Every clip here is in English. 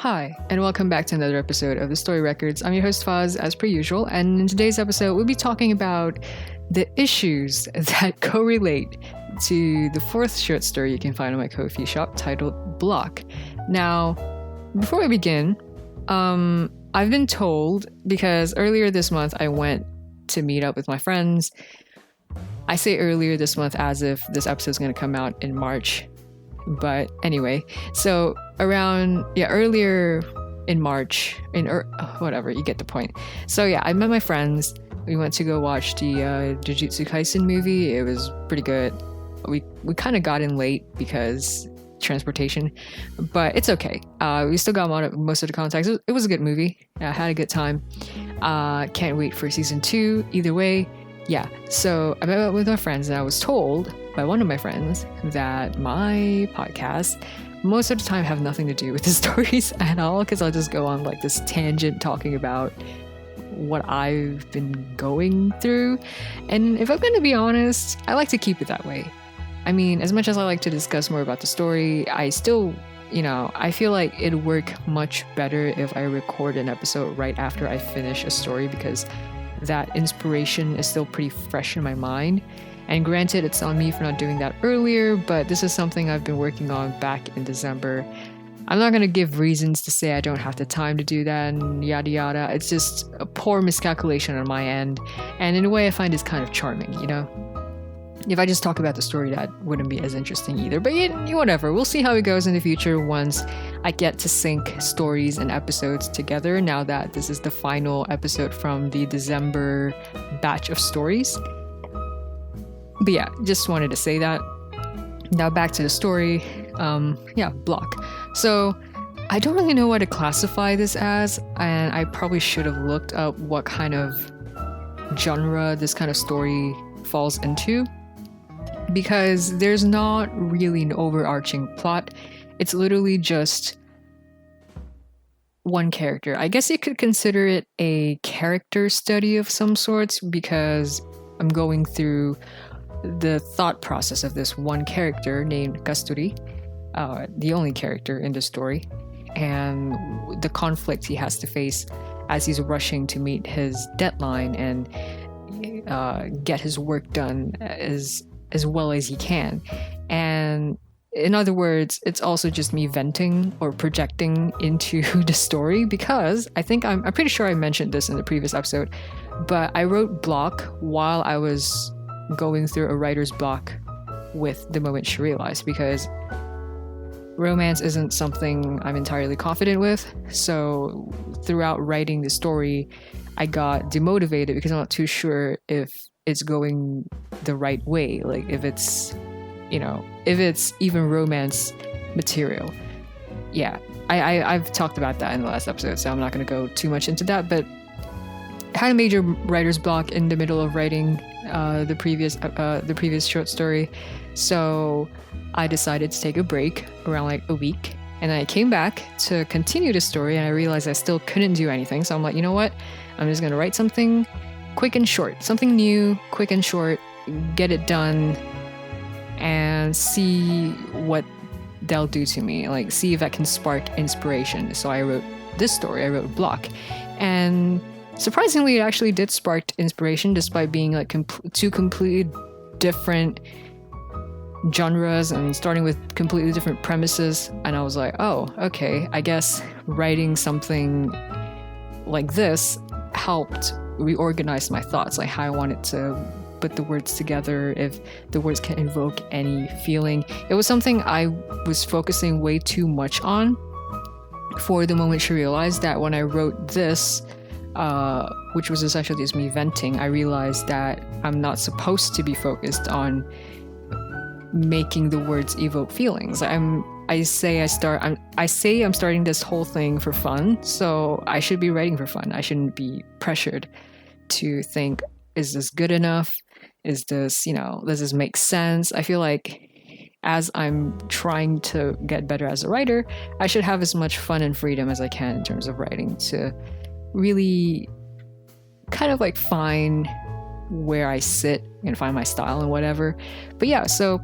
Hi, and welcome back to another episode of The Story Records. I'm your host Faz, as per usual, and in today's episode, we'll be talking about the issues that correlate to the fourth short story you can find on my Ko-fi shop titled Block. Now, before we begin, I've been told, because earlier this month I went to meet up with my friends. I say earlier this month as if this episode is going to come out in March. But anyway, so earlier in March, whatever, you get the point. So yeah, I met my friends. We went to go watch the Jujutsu Kaisen movie. It was pretty good. We kind of got in late because transportation, but it's okay. We still got most of the contacts. It was a good movie. I had a good time. Can't wait for season 2. Either way, yeah. So I met up with my friends and I was told by one of my friends that my podcast most of the time have nothing to do with the stories at all, because I'll just go on like this tangent talking about what I've been going through. And if I'm going to be honest, I like to keep it that way. I mean, as much as I like to discuss more about the story, I still, I feel like it'd work much better if I record an episode right after I finish a story, because that inspiration is still pretty fresh in my mind. And granted, it's on me for not doing that earlier, but this is something I've been working on back in December. I'm not going to give reasons to say I don't have the time to do that and yada yada. It's just a poor miscalculation on my end. And in a way, I find it's kind of charming, If I just talk about the story, that wouldn't be as interesting either. But whatever, we'll see how it goes in the future once I get to sync stories and episodes together, now that this is the final episode from the December batch of stories. But yeah, just wanted to say that. Now back to the story. Block. So I don't really know what to classify this as, and I probably should have looked up what kind of genre this kind of story falls into, because there's not really an overarching plot. It's literally just one character. I guess you could consider it a character study of some sorts, because I'm going through the thought process of this one character named Kasturi, the only character in the story, and the conflict he has to face as he's rushing to meet his deadline and get his work done as well as he can. And in other words, it's also just me venting or projecting into the story, because I'm pretty sure I mentioned this in the previous episode, but I wrote Block while I was going through a writer's block with The Moment She Realized, because romance isn't something I'm entirely confident with. So throughout writing the story, I got demotivated because I'm not too sure if it's going the right way, like if it's even romance material. Yeah, I've talked about that in the last episode, so I'm not going to go too much into that, but I had a major writer's block in the middle of writing the previous short story, so I decided to take a break around like a week, and then I came back to continue the story, and I realized I still couldn't do anything. So I'm like, you know what? I'm just gonna write something quick and short, something new, quick and short, get it done, and see what they'll do to me. Like, see if that can spark inspiration. So I wrote this story. I wrote Block, and surprisingly, it actually did spark inspiration, despite being like two completely different genres and starting with completely different premises. And I was like, oh, okay, I guess writing something like this helped reorganize my thoughts, like how I wanted to put the words together, if the words can invoke any feeling. It was something I was focusing way too much on for The Moment She Realized, that when I wrote this, which was essentially just me venting, I realized that I'm not supposed to be focused on making the words evoke feelings. I'm starting this whole thing for fun, so I should be writing for fun. I shouldn't be pressured to think, is this good enough? Is this, does this make sense? I feel like as I'm trying to get better as a writer, I should have as much fun and freedom as I can in terms of writing, to really kind of like find where I sit and find my style and whatever. But yeah, so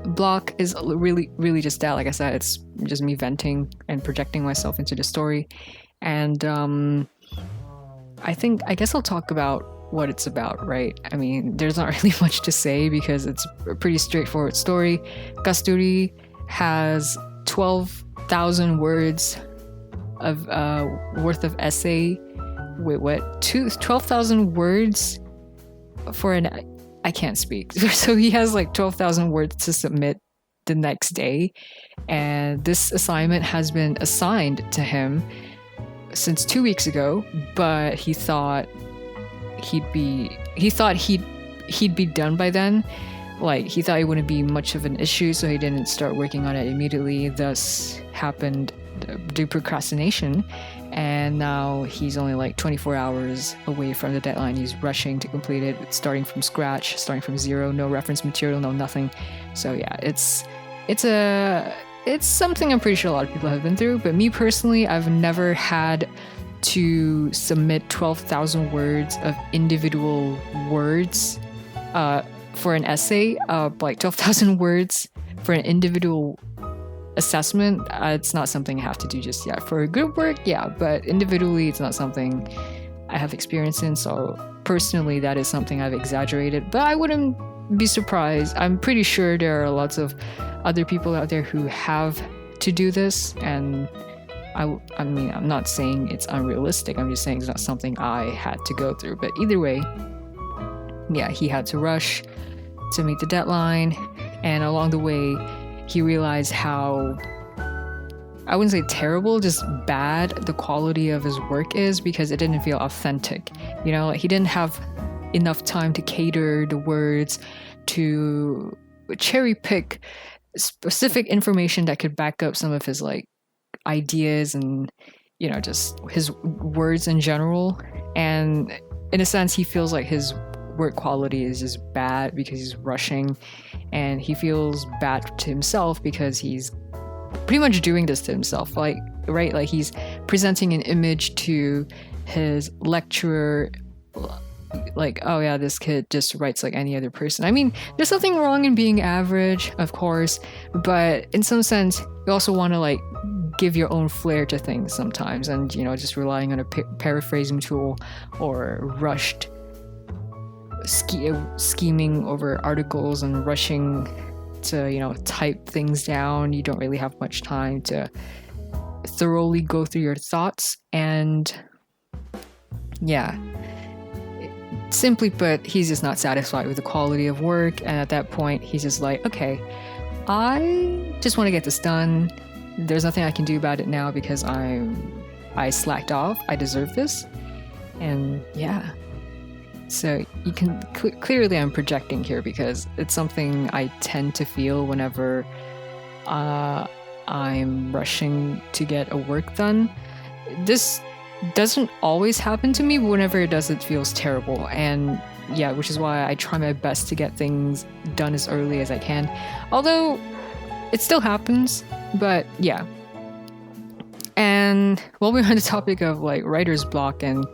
block is really, really just that. Like I said, it's just me venting and projecting myself into the story. And I guess I'll talk about what it's about, right? I mean, there's not really much to say because it's a pretty straightforward story. Kasturi has 12,000 words of worth of essay. Wait, what? 12,000 words for an... I can't speak. So he has like 12,000 words to submit the next day. And this assignment has been assigned to him since 2 weeks ago, but he thought he'd be done by then. Like, he thought it wouldn't be much of an issue, so he didn't start working on it immediately. Thus happened due procrastination. And now he's only like 24 hours away from the deadline. He's rushing to complete it, starting from scratch, starting from zero, no reference material, no nothing. So yeah, it's something I'm pretty sure a lot of people have been through. But me personally, I've never had to submit 12,000 words of individual words for an essay, like 12,000 words for an individual assessment. It's not something I have to do just yet. For group work, yeah, but individually, it's not something I have experience in. So personally, that is something I've exaggerated, but I wouldn't be surprised. I'm pretty sure there are lots of other people out there who have to do this, and I mean, I'm not saying it's unrealistic. I'm just saying it's not something I had to go through. But either way, yeah, he had to rush to meet the deadline, and along the way, he realized how, I wouldn't say terrible, just bad the quality of his work is, because it didn't feel authentic. You know, like he didn't have enough time to cater the words, to cherry pick specific information that could back up some of his like ideas and, you know, just his words in general. And in a sense, he feels like his work quality is just bad because he's rushing, and he feels bad to himself because he's pretty much doing this to himself, like, right? Like he's presenting an image to his lecturer like, oh yeah, this kid just writes like any other person. I mean, there's nothing wrong in being average, of course, but in some sense, you also want to like give your own flair to things sometimes, and, you know, just relying on a paraphrasing tool or rushed scheming over articles and rushing to, you know, type things down. You don't really have much time to thoroughly go through your thoughts. And yeah, simply put, he's just not satisfied with the quality of work. And at that point, he's just like, okay, I just want to get this done. There's nothing I can do about it now because I slacked off. I deserve this. And yeah. So you can clearly I'm projecting here because it's something I tend to feel whenever I'm rushing to get a work done. This doesn't always happen to me, but whenever it does, it feels terrible. And yeah, which is why I try my best to get things done as early as I can. Although it still happens, but yeah. And while we're on the topic of like writer's block and,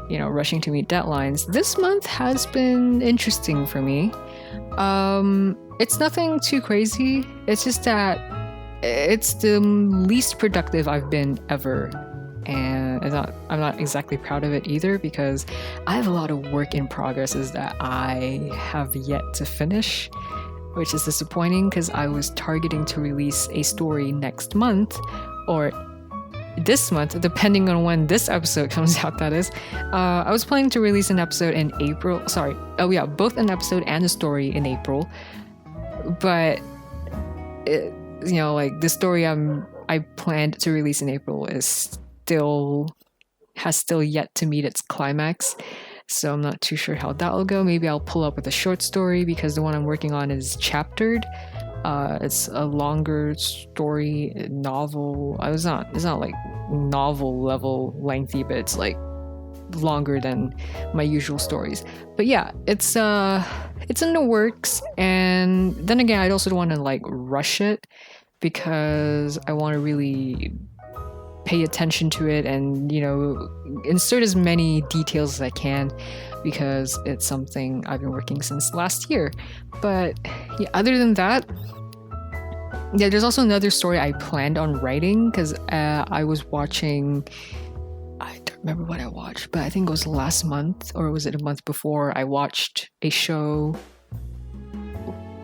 you know, rushing to meet deadlines, this month has been interesting for me. It's nothing too crazy. It's just that it's the least productive I've been ever. And I'm not exactly proud of it either, because I have a lot of work in progresses that I have yet to finish, which is disappointing because I was targeting to release a story next month, or this month, depending on when this episode comes out, that is. I was planning to release an episode in April. Both an episode and a story in April. But, you know, like the story I planned to release in April has still yet to meet its climax. So I'm not too sure how that will go. Maybe I'll pull up with a short story because the one I'm working on is chaptered. It's a longer story, novel. It's not like novel level lengthy, but it's like longer than my usual stories. But yeah, it's in the works. And then again, I also don't want to like rush it because I want to really pay attention to it and, you know, insert as many details as I can because it's something I've been working since last year. But yeah, other than that, yeah, there's also another story I planned on writing because I was watching. I don't remember what I watched, but I think it was last month or was it a month before. I watched a show.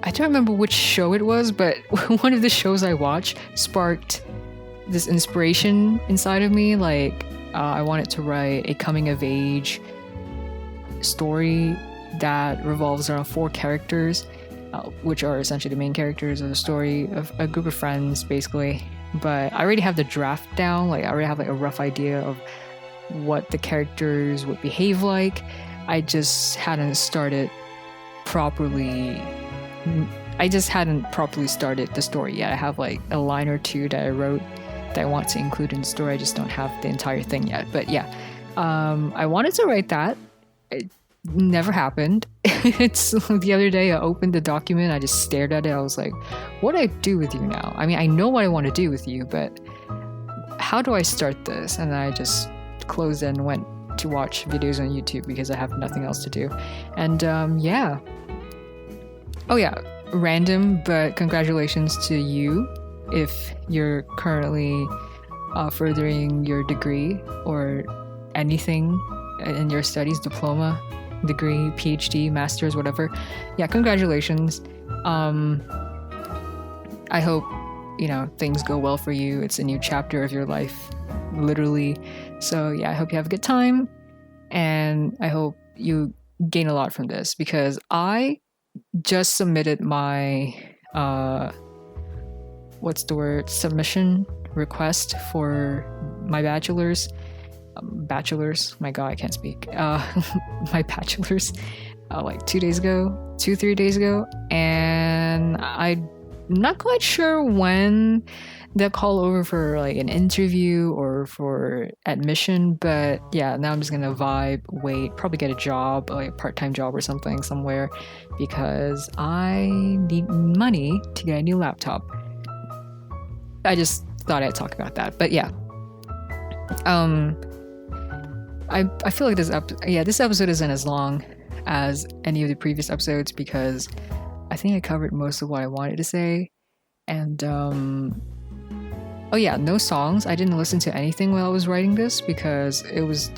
I don't remember which show it was, but one of the shows I watched sparked this inspiration inside of me. Like, I wanted to write a coming of age story that revolves around 4 characters, which are essentially the main characters of the story of a group of friends, basically. But I already have the draft down. Like, I already have like a rough idea of what the characters would behave like. I just hadn't started properly. I just hadn't properly started the story yet. I have like a line or two that I wrote that I want to include in the story. I just don't have the entire thing yet. But yeah, I wanted to write that. It never happened. It's the other day I opened the document. I just stared at it. I was like, what do I do with you now? I mean, I know what I want to do with you, but how do I start this? And I just closed it and went to watch videos on YouTube because I have nothing else to do. And yeah. Oh yeah, random, but congratulations to you if you're currently furthering your degree or anything in your studies, diploma, degree, PhD, master's, whatever. Yeah, congratulations. I hope, things go well for you. It's a new chapter of your life, literally. So yeah, I hope you have a good time, and I hope you gain a lot from this because I just submitted my submission request for my bachelor's. My god, I can't speak. My bachelor's like 3 days ago, and I'm not quite sure when they'll call over for like an interview or for admission, but yeah, now I'm just gonna wait, probably get a job, like a part-time job or something somewhere, because I need money to get a new laptop. I just thought I'd talk about that, but yeah. I feel like this episode isn't as long as any of the previous episodes because I think I covered most of what I wanted to say. And oh yeah, no songs. I didn't listen to anything while I was writing this because it was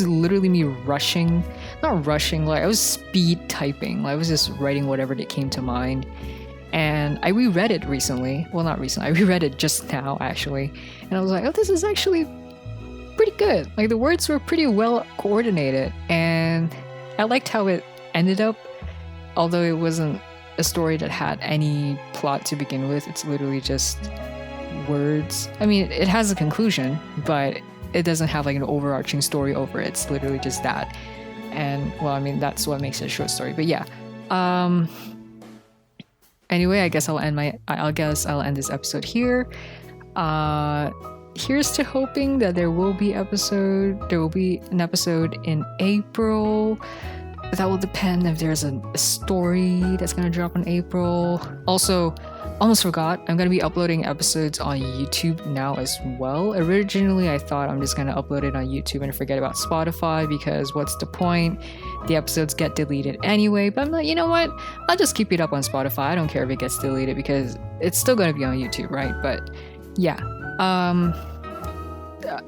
literally me not rushing, like I was speed typing. Like I was just writing whatever that came to mind. And I reread it recently. Well, not recently. I reread it just now, actually. And I was like, oh, this is actually pretty good. Like the words were pretty well coordinated. And I liked how it ended up. Although it wasn't a story that had any plot to begin with. It's literally just words. I mean, it has a conclusion, but it doesn't have like an overarching story over it. It's literally just that. And well, I mean, that's what makes it a short story. But yeah. Anyway, I guess I'll end this episode here. Here's to hoping that there will be an episode in April. That will depend if there's a story that's gonna drop in April. Also, almost forgot, I'm gonna be uploading episodes on YouTube now as well. Originally, I thought I'm just gonna upload it on YouTube and forget about Spotify because what's the point? The episodes get deleted anyway. But I'm like, you know what? I'll just keep it up on Spotify. I don't care if it gets deleted because it's still gonna be on YouTube, right? But yeah.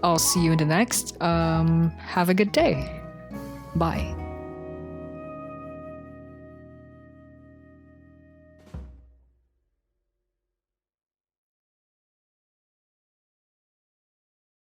I'll see you in the next. Have a good day. Bye.